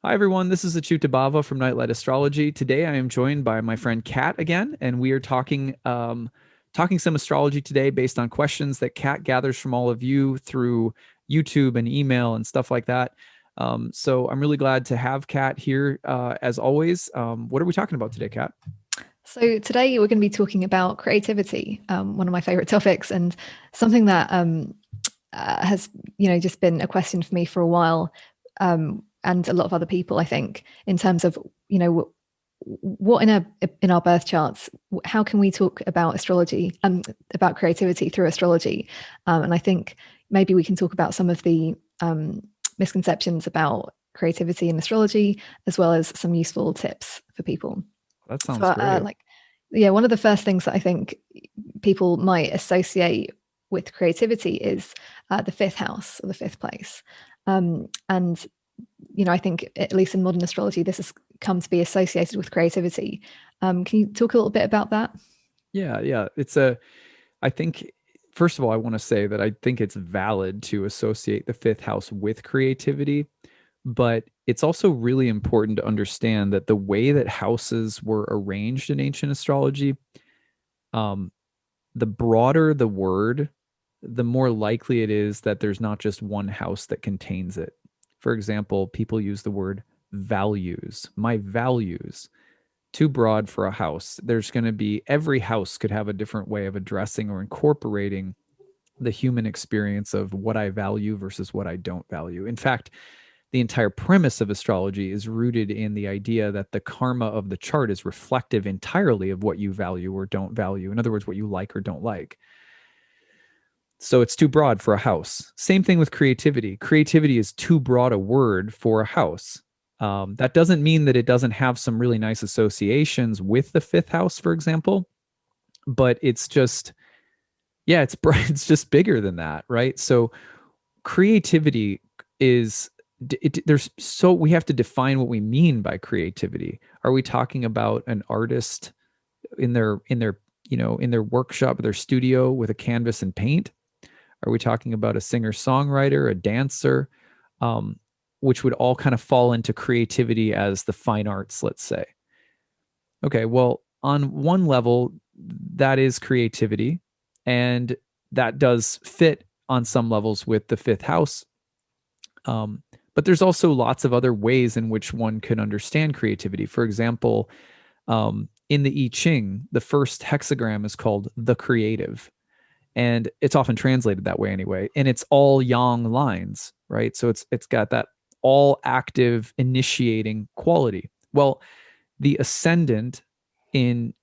Hi, everyone. This is acyuta-bhava from Nightlight Astrology. Today, I am joined by my friend Kat again, and we are talking some astrology today based on questions that Kat gathers from all of you through YouTube and email and stuff like that. So I'm really glad to have Kat here as always. What are we talking about today, Kat? So today we're going to be talking about creativity, one of my favorite topics, and something that has, just been a question for me for a while, and a lot of other people, I think, in terms of, what in our birth charts, how can we talk about astrology and about creativity through astrology? And I think maybe we can talk about some of the misconceptions about creativity in astrology, as well as some useful tips for people. That So, sounds great. yeah, one of the first things that I think people might associate with creativity is the fifth house or the fifth place. And, I think, at least in modern astrology, this has come to be associated with creativity. Can you talk a little bit about that? Yeah. I think, first of all, I want to say that I think it's valid to associate the fifth house with creativity. But it's also really important to understand that the way that houses were arranged in ancient astrology, um, the broader the word, the more likely it is that there's not just one house that contains it. For example, people use the word values, my values, too broad for a house. There's going to be, every house could have a different way of addressing or incorporating the human experience of what I value versus what I don't value. In fact, the entire premise of astrology is rooted in the idea that the karma of the chart is reflective entirely of what you value or don't value. In other words, what you like or don't like. So it's too broad for a house. Same thing with creativity. Creativity is too broad a word for a house. That doesn't mean that it doesn't have some really nice associations with the fifth house, for example, but it's just, yeah, it's just bigger than that, right? So creativity is we have to define what we mean by creativity. Are we talking about an artist in their workshop, their studio with a canvas and paint? Are we talking about a singer songwriter, a dancer, um, which would all kind of fall into creativity as the fine arts, let's say? Okay, well, on one level, that is creativity, and that does fit on some levels with the fifth house. But there's also lots of other ways in which one can understand creativity. For example, in the I Ching, the first hexagram is called the creative, and it's often translated that way anyway. And it's all yang lines, right? So it's got that all active initiating quality. Well, the ascendant in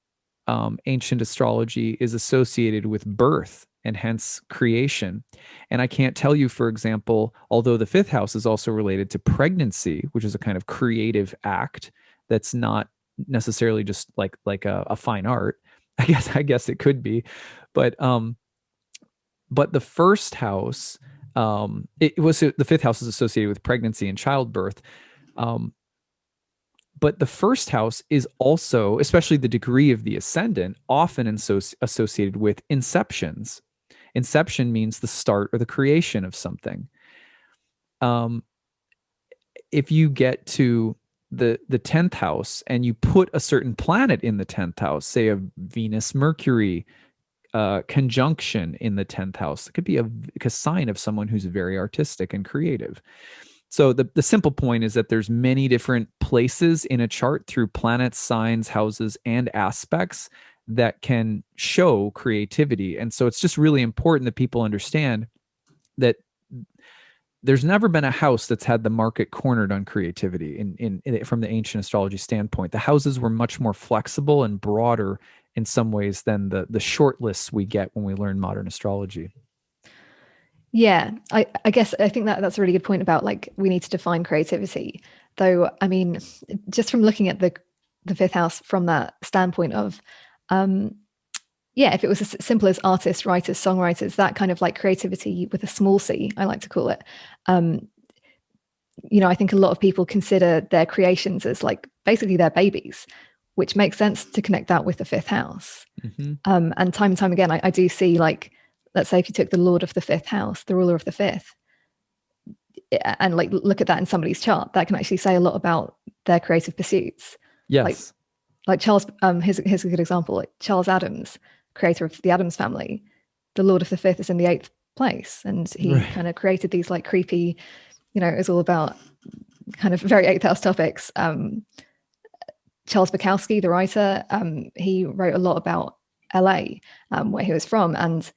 ancient astrology is associated with birth and hence creation. And I can't tell you, for example, although the fifth house is also related to pregnancy, which is a kind of creative act that's not necessarily just like a fine art. I guess it could be, but the first house, it was the fifth house is associated with pregnancy and childbirth. Um, but the first house is also, especially the degree of the ascendant, often associated with inceptions. Inception means the start or the creation of something. Um, if you get to the 10th house and you put a certain planet in the 10th house, say a Venus Mercury conjunction in the 10th house, it could be a sign of someone who's very artistic and creative. So the simple point is that there's many different places in a chart through planets, signs, houses, and aspects that can show creativity. And so it's just really important that people understand that there's never been a house that's had the market cornered on creativity from the ancient astrology standpoint. The houses were much more flexible and broader in some ways than the short lists we get when we learn modern astrology. Yeah, I guess I think that that's a really good point about, like, we need to define creativity. Though, I mean, just from looking at the fifth house from that standpoint of, um, yeah, if it was as simple as artists, writers, songwriters, that kind of like creativity with a small c, I like to call it. Um, I think a lot of people consider their creations as like basically their babies, which makes sense to connect that with the fifth house. Mm-hmm. And time again, I do see, like, let's say if you took the lord of the fifth house, the ruler of the fifth, and like look at that in somebody's chart, that can actually say a lot about their creative pursuits. Like Yes. Charles, here's a good example. Like Charles Addams, creator of the Addams Family, the Lord of the Fifth is in the eighth place, and he Right. kind of created these like creepy, it was all about kind of very eighth house topics. Charles Bukowski, the writer, he wrote a lot about LA, where he was from, and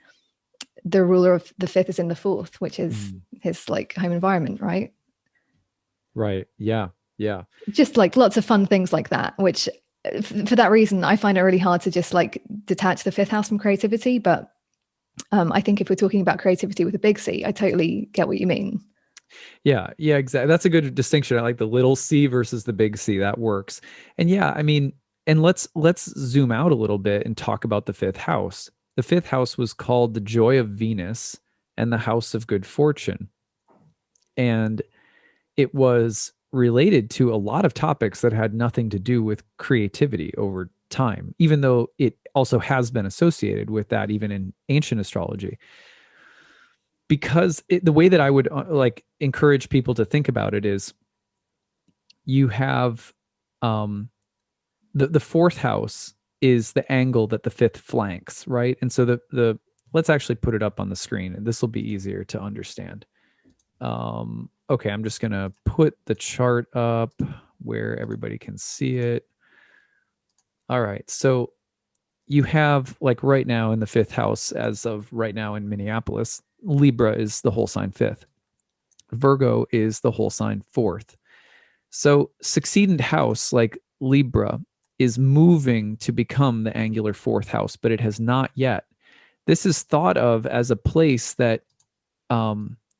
the ruler of the fifth is in the fourth, which is his like home environment, right? Right. Yeah. Yeah. Just like lots of fun things like that, which for that reason, I find it really hard to just like detach the fifth house from creativity. But I think if we're talking about creativity with a big C, I totally get what you mean. Yeah, yeah, exactly. That's a good distinction. I like the little C versus the big C. That works. And yeah, I mean, and let's zoom out a little bit and talk about the fifth house. The fifth house was called the joy of Venus and the house of good fortune. And it was related to a lot of topics that had nothing to do with creativity over time, even though it also has been associated with that even in ancient astrology. Because the way that I would like encourage people to think about it is you have um the fourth house is the angle that the fifth flanks, right? And so the let's actually put it up on the screen and this will be easier to understand. Okay, I'm just gonna put the chart up where everybody can see it. All right, so you have like right now in the fifth house, as of right now in Minneapolis, Libra is the whole sign fifth. Virgo is the whole sign fourth. So succeedent house like Libra is moving to become the angular fourth house, but it has not yet. This is thought of as a place that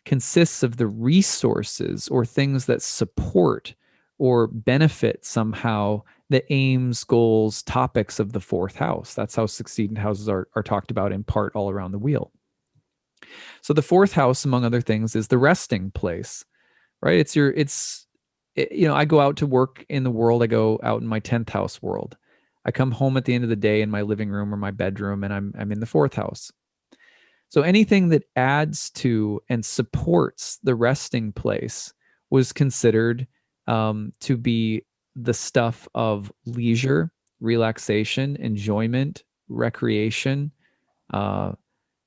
consists of the resources or things that support or benefit somehow the aims, goals, topics of the fourth house. That's how succeedent houses are talked about in part all around the wheel. So the fourth house, among other things, is the resting place, right? I go out to work in the world. I go out in my 10th house world. I come home at the end of the day in my living room or my bedroom, and I'm in the fourth house. So anything that adds to and supports the resting place was considered to be the stuff of leisure, relaxation, enjoyment, recreation. Uh,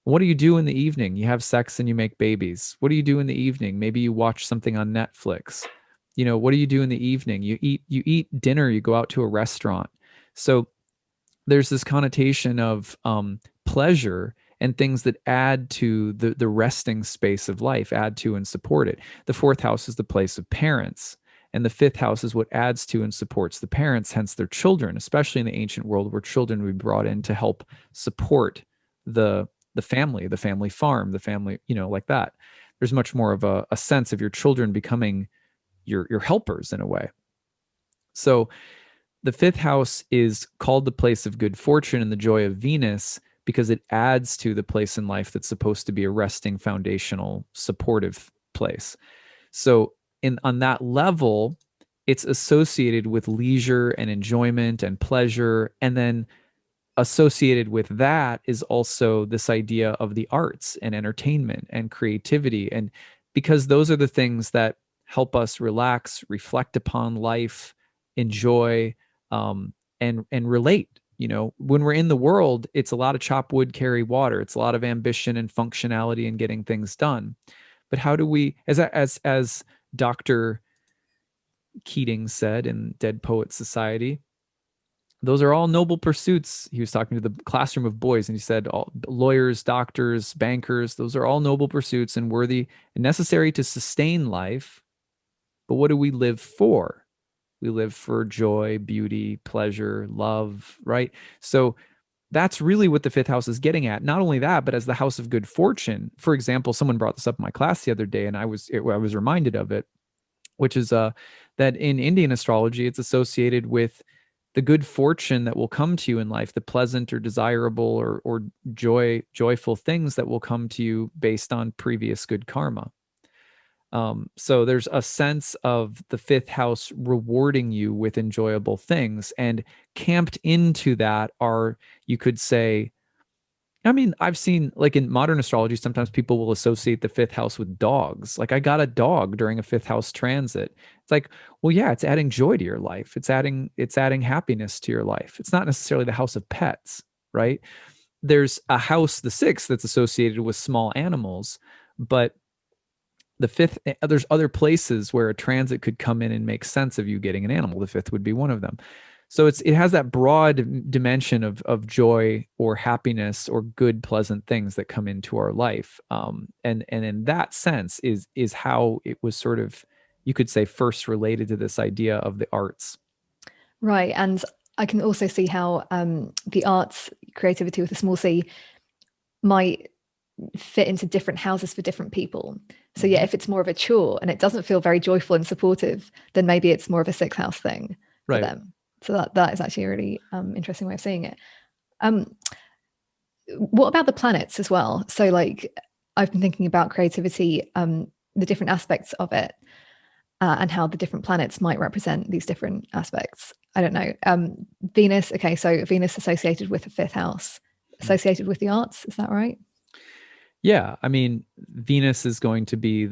what do you do in the evening? You have sex and you make babies. What do you do in the evening? Maybe you watch something on Netflix. What do you do in the evening? You eat dinner, you go out to a restaurant. So there's this connotation of pleasure and things that add to the resting space of life, add to and support it. The fourth house is the place of parents. And the fifth house is what adds to and supports the parents, hence their children, especially in the ancient world where children would be brought in to help support the family farm, the family, like that. There's much more of a sense of your children becoming your helpers in a way. So the fifth house is called the place of good fortune and the joy of Venus because it adds to the place in life that's supposed to be a resting, foundational, supportive place. So on that level, it's associated with leisure and enjoyment and pleasure. And then associated with that is also this idea of the arts and entertainment and creativity. And because those are the things that help us relax, reflect upon life, enjoy, and relate. When we're in the world, it's a lot of chop wood, carry water. It's a lot of ambition and functionality and getting things done. But how do we, as Dr. Keating said in Dead Poet Society, those are all noble pursuits. He was talking to the classroom of boys and he said, all lawyers, doctors, bankers, those are all noble pursuits and worthy and necessary to sustain life. But what do we live for? We live for joy, beauty, pleasure, love, right? So that's really what the fifth house is getting at. Not only that, but as the house of good fortune. For example, someone brought this up in my class the other day and I was reminded of it, which is that in Indian astrology, it's associated with the good fortune that will come to you in life, the pleasant or desirable or joyful things that will come to you based on previous good karma. So there's a sense of the fifth house rewarding you with enjoyable things, and camped into that are, you could say, I mean, I've seen like in modern astrology, sometimes people will associate the fifth house with dogs. Like I got a dog during a fifth house transit. It's like, well, yeah, it's adding joy to your life. It's adding happiness to your life. It's not necessarily the house of pets, right? There's a house, the sixth, that's associated with small animals, but the fifth, there's other places where a transit could come in and make sense of you getting an animal. The fifth would be one of them. So it has that broad dimension of joy or happiness or good, pleasant things that come into our life. And in that sense is how it was sort of, you could say, first related to this idea of the arts. Right. And I can also see how the arts, creativity with a small c, might fit into different houses for different people. So yeah, if it's more of a chore and it doesn't feel very joyful and supportive, then maybe it's more of a sixth house thing for Right. them. So that is actually a really interesting way of seeing it. What about the planets as well? So like I've been thinking about creativity, the different aspects of it, and how the different planets might represent these different aspects. I don't know. Venus. Okay, so Venus associated with the fifth house, associated with the arts. Is that right? Yeah, I mean, Venus is going to be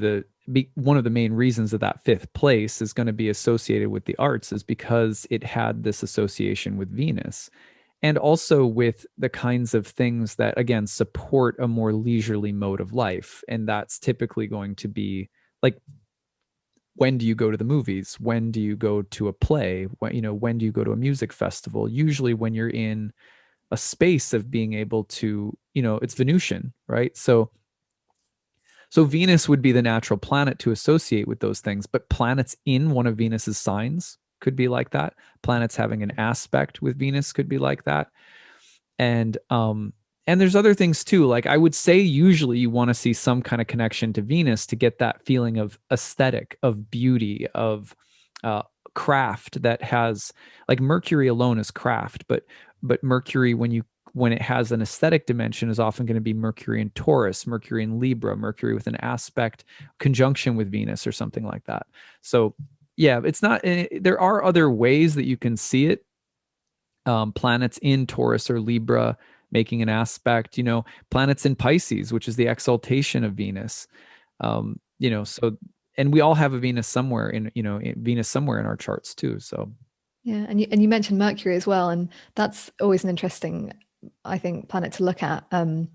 one of the main reasons that that fifth place is going to be associated with the arts is because it had this association with Venus, and also with the kinds of things that again support a more leisurely mode of life. And that's typically going to be like, when do you go to the movies? When do you go to a play? When do you go to a music festival? Usually when you're in a space of being able to, it's Venusian, right? So Venus would be the natural planet to associate with those things, but planets in one of Venus's signs could be like that. Planets having an aspect with Venus could be like that. And there's other things too. Like I would say usually you want to see some kind of connection to Venus to get that feeling of aesthetic, of beauty, of craft that has, like Mercury alone is craft, but Mercury when it has an aesthetic dimension is often going to be Mercury in Taurus, Mercury in Libra, Mercury with an aspect conjunction with Venus or something like that. So yeah, it's not, there are other ways that you can see it. Planets in Taurus or Libra making an aspect, planets in Pisces, which is the exaltation of Venus. So, and we all have a Venus somewhere Venus somewhere in our charts too. So Yeah, and you mentioned Mercury as well, and that's always an interesting, I think, planet to look at. And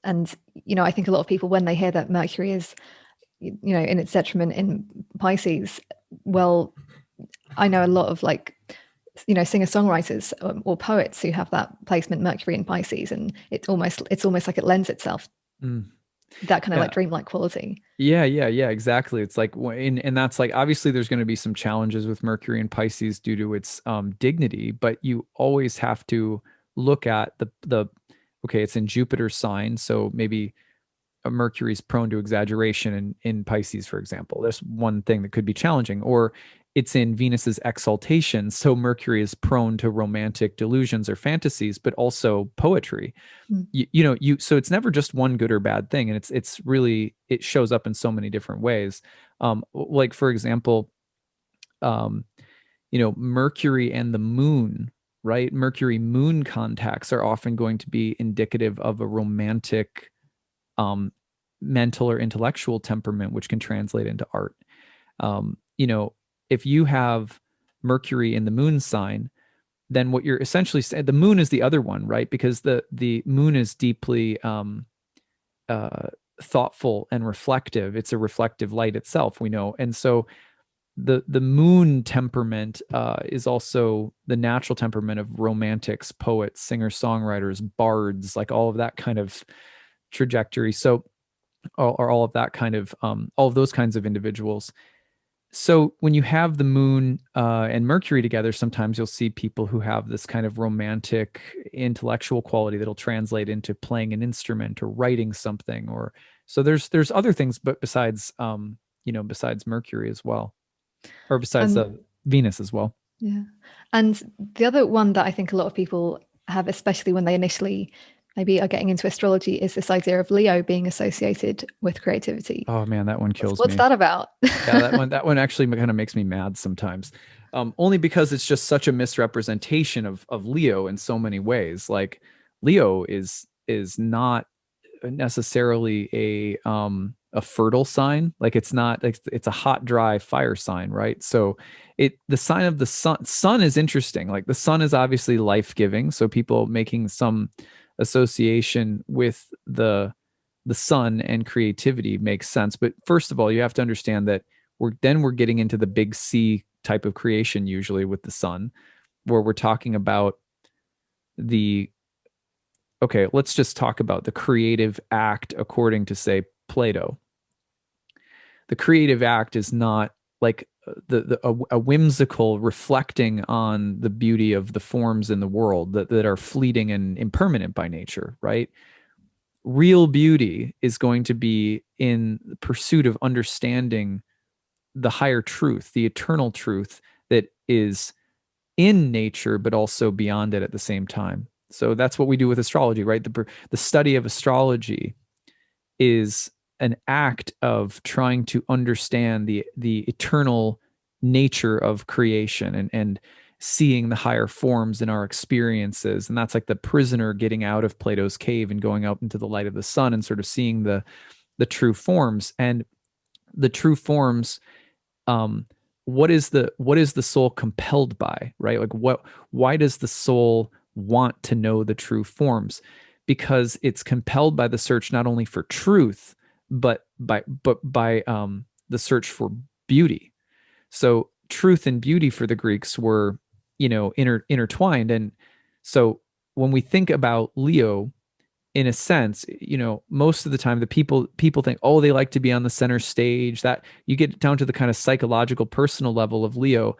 I think a lot of people, when they hear that Mercury is, in its detriment in Pisces, well, I know a lot of like, singer-songwriters or poets who have that placement Mercury in Pisces, and it's almost like it lends itself that kind of like dreamlike quality. Yeah, exactly. It's like, and that's like, obviously there's going to be some challenges with Mercury and Pisces due to its dignity, but you always have to look at okay, it's in Jupiter's sign, so maybe Mercury's prone to exaggeration in Pisces, for example. There's one thing that could be challenging, or it's in Venus's exaltation, so Mercury is prone to romantic delusions or fantasies, but also poetry. So it's never just one good or bad thing, and it's really, it shows up in so many different ways. Like for example, Mercury and the moon, right? Mercury moon contacts are often going to be indicative of a romantic mental or intellectual temperament, which can translate into art. If you have Mercury in the moon sign, then what you're essentially saying, the moon is the other one, right? Because the moon is deeply thoughtful and reflective. It's a reflective light itself, we know. And so the moon temperament is also the natural temperament of romantics, poets, singer-songwriters, bards, like all of that kind of trajectory. So, or all of that kind of, all of those kinds of individuals. So when you have the moon and Mercury together, sometimes you'll see people who have this kind of romantic intellectual quality that'll translate into playing an instrument or writing something. Or so there's other things, but besides Mercury as well, or besides Venus as well. Yeah, and the other one that I think a lot of people have, especially when they initially maybe are getting into astrology, is this idea of Leo being associated with creativity. Oh man, that one kills What's me. that about? Yeah, that one actually kind of makes me mad sometimes. Only because it's just such a misrepresentation of Leo in so many ways. Like Leo is is not necessarily a fertile sign. Like it's not, it's a hot, dry fire sign, right? So the sign of the sun is interesting. Like the sun is obviously life-giving. So people making some association with the sun and creativity makes sense. But first of all, you have to understand that we're getting into the big C type of creation, usually with the sun, where we're talking about the okay, let's just talk about the creative act according to, say, Plato. The creative act is not like a whimsical reflecting on the beauty of the forms in the world that are fleeting and impermanent by nature, right? Real beauty is going to be in the pursuit of understanding the higher truth, the eternal truth that is in nature, but also beyond it at the same time. So that's what we do with astrology, right? The study of astrology is an act of trying to understand the eternal nature of creation and seeing the higher forms in our experiences. And that's like the prisoner getting out of Plato's cave and going out into the light of the sun and sort of seeing the true forms. And the true forms, what is the soul compelled by, right? Like why does the soul want to know the true forms? Because it's compelled by the search not only for truth, but by the search for beauty. So truth and beauty for the Greeks were, intertwined. And so when we think about Leo, in a sense, most of the time the people think, oh, they like to be on the center stage. That you get down to the kind of psychological, personal level of Leo.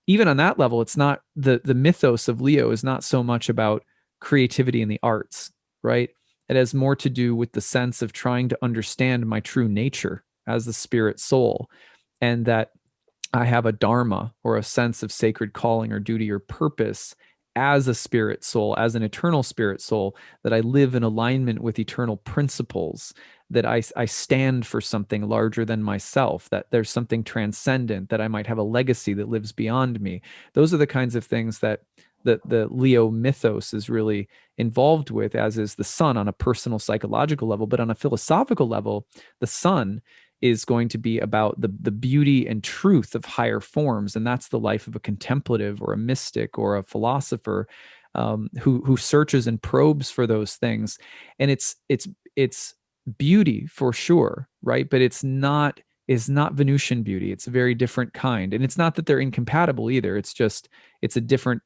Even on that level, it's not the mythos of Leo is not so much about creativity in the arts, right? It has more to do with the sense of trying to understand my true nature as the spirit soul, and that I have a dharma or a sense of sacred calling or duty or purpose as a spirit soul, as an eternal spirit soul, that I live in alignment with eternal principles, that I stand for something larger than myself, that there's something transcendent, that I might have a legacy that lives beyond me. Those are the kinds of things that the Leo mythos is really involved with, as is the sun on a personal psychological level. But on a philosophical level, the sun is going to be about the beauty and truth of higher forms. And that's the life of a contemplative or a mystic or a philosopher, who searches and probes for those things. And it's beauty for sure, right? But it's not Venusian beauty. It's a very different kind. And it's not that they're incompatible either. It's just it's a different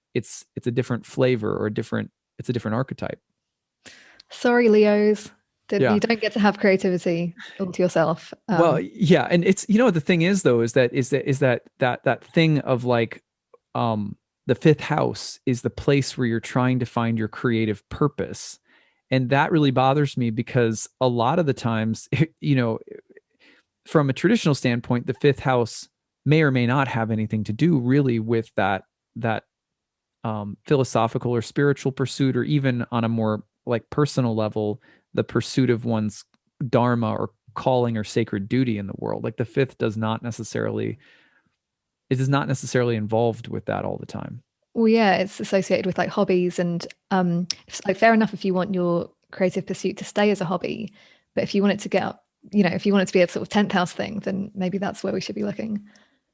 flavor, or it's a different archetype. Sorry, Leos. Yeah. You don't get to have creativity all to yourself. Well, yeah, and it's the thing is though is that thing of like the fifth house is the place where you're trying to find your creative purpose. And that really bothers me, because a lot of the times, from a traditional standpoint, the fifth house may or may not have anything to do really with that philosophical or spiritual pursuit, or even on a more like personal level, the pursuit of one's dharma or calling or sacred duty in the world. Like the fifth is not necessarily involved with that all the time. Well, yeah, it's associated with like hobbies, and it's like fair enough if you want your creative pursuit to stay as a hobby, but if you want it to get up, if you want it to be a sort of 10th house thing, then maybe that's where we should be looking.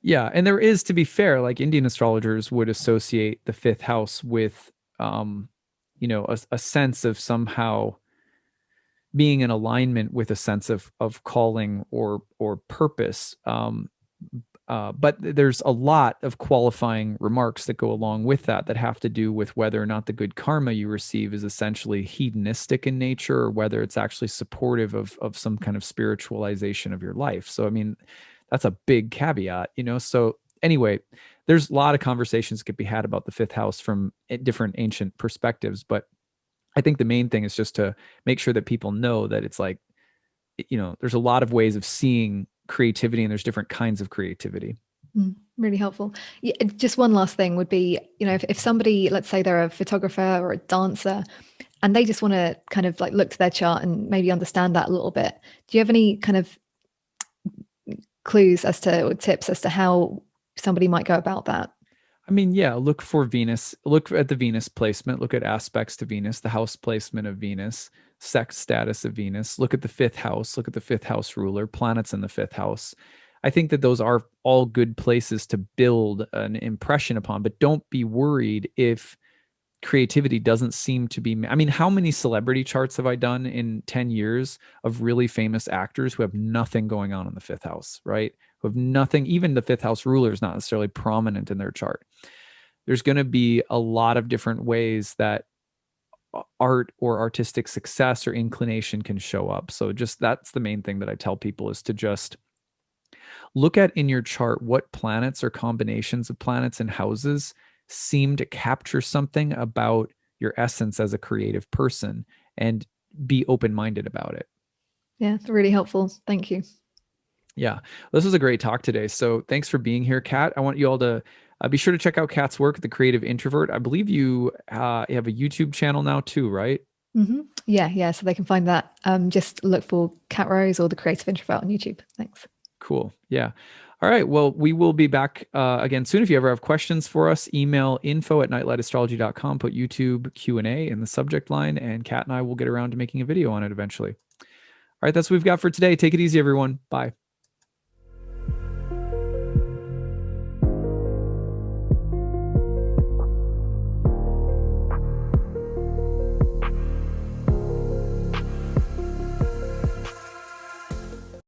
Yeah, and there is, to be fair, like Indian astrologers would associate the fifth house with, a sense of somehow being in alignment with a sense of calling or purpose. But there's a lot of qualifying remarks that go along with that have to do with whether or not the good karma you receive is essentially hedonistic in nature, or whether it's actually supportive of some kind of spiritualization of your life. So, I mean, that's a big caveat, So anyway, there's a lot of conversations that could be had about the fifth house from different ancient perspectives. But I think the main thing is just to make sure that people know that it's like, there's a lot of ways of seeing creativity, and there's different kinds of creativity. Really helpful. Yeah, just one last thing would be, if somebody, let's say they're a photographer or a dancer, and they just want to kind of like look to their chart and maybe understand that a little bit. Do you have any kind of clues or tips as to how somebody might go about that? I mean, yeah, look for Venus, look at the Venus placement, look at aspects to Venus, the house placement of Venus. sex status of Venus, look at the fifth house, look at the fifth house ruler, planets in the fifth house. I think that those are all good places to build an impression upon, but don't be worried if creativity doesn't seem to be. I mean, how many celebrity charts have I done in 10 years of really famous actors who have nothing going on in the fifth house, right? Who have nothing, even the fifth house ruler is not necessarily prominent in their chart. There's going to be a lot of different ways that art or artistic success or inclination can show up. So just that's the main thing that I tell people, is to just look at in your chart what planets or combinations of planets and houses seem to capture something about your essence as a creative person, and be open-minded about it. Yeah, really helpful. Thank you. Yeah, this was a great talk today. So thanks for being here, Kat. I want you all to be sure to check out Kat's work, The Creative Introvert. I believe you have a YouTube channel now too, right? Yeah. So they can find that. Just look for Kat Rose or The Creative Introvert on YouTube. Thanks. Cool. Yeah. All right. Well, we will be back again soon. If you ever have questions for us, email info@nightlightastrology.com, put YouTube Q&A in the subject line, and Kat and I will get around to making a video on it eventually. All right. That's what we've got for today. Take it easy, everyone. Bye.